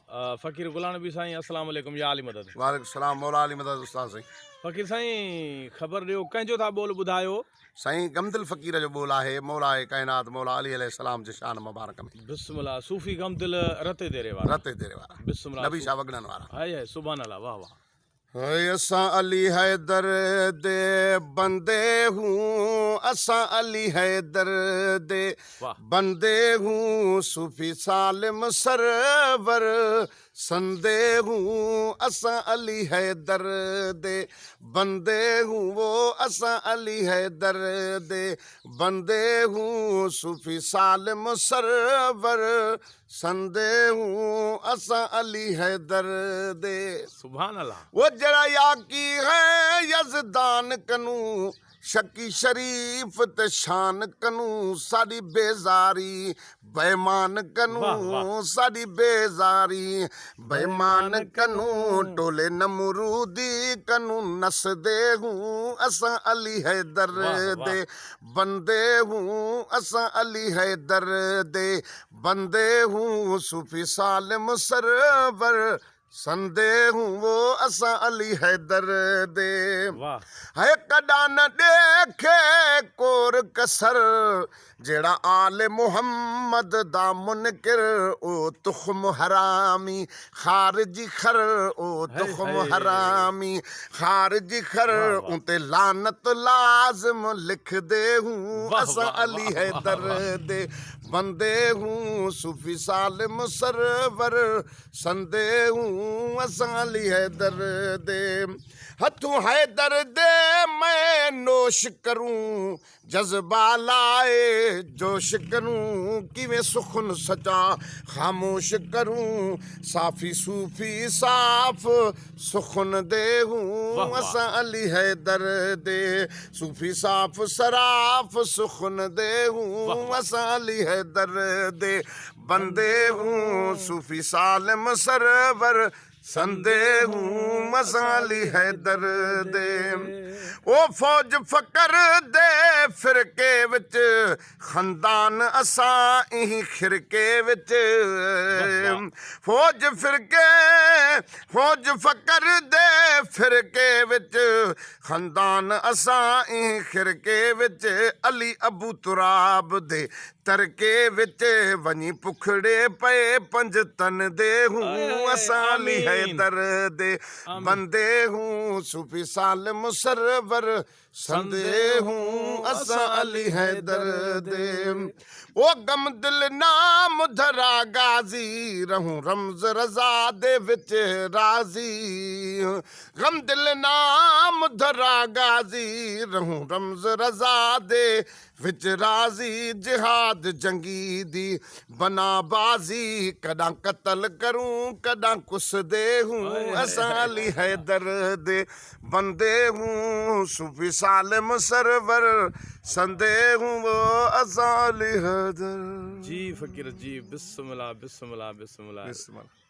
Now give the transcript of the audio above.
फ़कीर गुलाम नबी साईं अस्सलाम वालेकुम या अली मदद। वालेकुम सलाम मौला अली मदद उस्ताद साईं। फ़कीर साईं ख़बर ॾियो कंहिंजो था ॿोल ॿुधायो? साईं गमदिल फ़कीर जो बोल आहे मौला कायनात मौला अली अलैहिस्सलाम जे शान मुबारक में बिस्मिल्लाह सूफ़ी गमदिल रते देरे वारा। रते तेरे वारा बिस्मिल्लाह नबी शाह वगड़न वारा। हाय सुभान अल्लाह वाह वाह। हाय असां अली हैदर दे बंदे हूँ असां अली हैदर दे वाह। बंदे हूँ सूफी सालिम सरवर संदे हूँ असां अली हैदर दे बंदे हूँ वो असां अली हैदर दे बंदे हूँ सूफी सालिम सरवर संदे हूँ असां अली हैदर दे। सुभान अल्लाह। वो जरा याकी है यजदान कनू शकी शरीफ ते शान कनू साड़ी बेजारी बेमान कनू वाह, वाह। साड़ी बेजारी बेमान कनू टोले नमरूदी कनू नस दे हूँ असां अली हैदर वाह, वाह। दे बंदे हूँ असां अली हैदर दे बंदे हूँ सूफी सालिम सरवर संदे हूँ वो असां अली हैदर दे। वाह। है कदा न देखे कोर कसर जेड़ा आले मुहम्मद दा मुनकिर ओ तुख्म हरामी खारजी खर ओ तुख्म हाय। हरामी खारजी खर वाह, वाह। उते लानत लाज़िम लिख दे हूँ वाह, असां वाह, अली वाह, हैदर वाह। दे बंदे हूँ सूफी सालिम सरवर संदे हूँ असां अली हैदर दे हथू हैदर दे मैं नोश करूं जज्बा लाए जोश करूं किवें सुखन सचा खामोश करूं साफी सूफी साफ सुखन दे हूँ वाह, वाह। असां अली हैदर दे सूफी साफ सराफ सुखन दे हूँ वाह, वाह। असां अली हैदर दे बंदे हूँ सूफी सालिम सरवर संदे हूँ असां अली हैदर दे ओ फौज फकर दे फिरके विच खंदान असां इही खिरके विच फौज फकर दे फिरके विच खंदान असां इही खिरके विच अली अबू तुराब दे तरके विच वञी पुखड़े पे पंज तन दे हूँ असां अली हैदर दे बंदे हूँ सूफी सालिम सरवर संदे हूँ असां अली हैदर दे ओ गम दिल नाम धरा गाजी रहूं रमज रजा दे विच राजी गम दिल नाम धरा गाजी रहूं रमज रजा दे विच राजी जिहाद जंगी दी बना बाजी कदा कतल करूं कदा कुस दे हूँ असां अली हैदर दे बंदे हूँ सूफी सालिम सरवर संदे हूँ वो असां अली हैदर। जी फ़कीर जी बिस्मिल्लाह बिस्मिल्लाह बिस्मिल्लाह। बिस्मिल्लाह।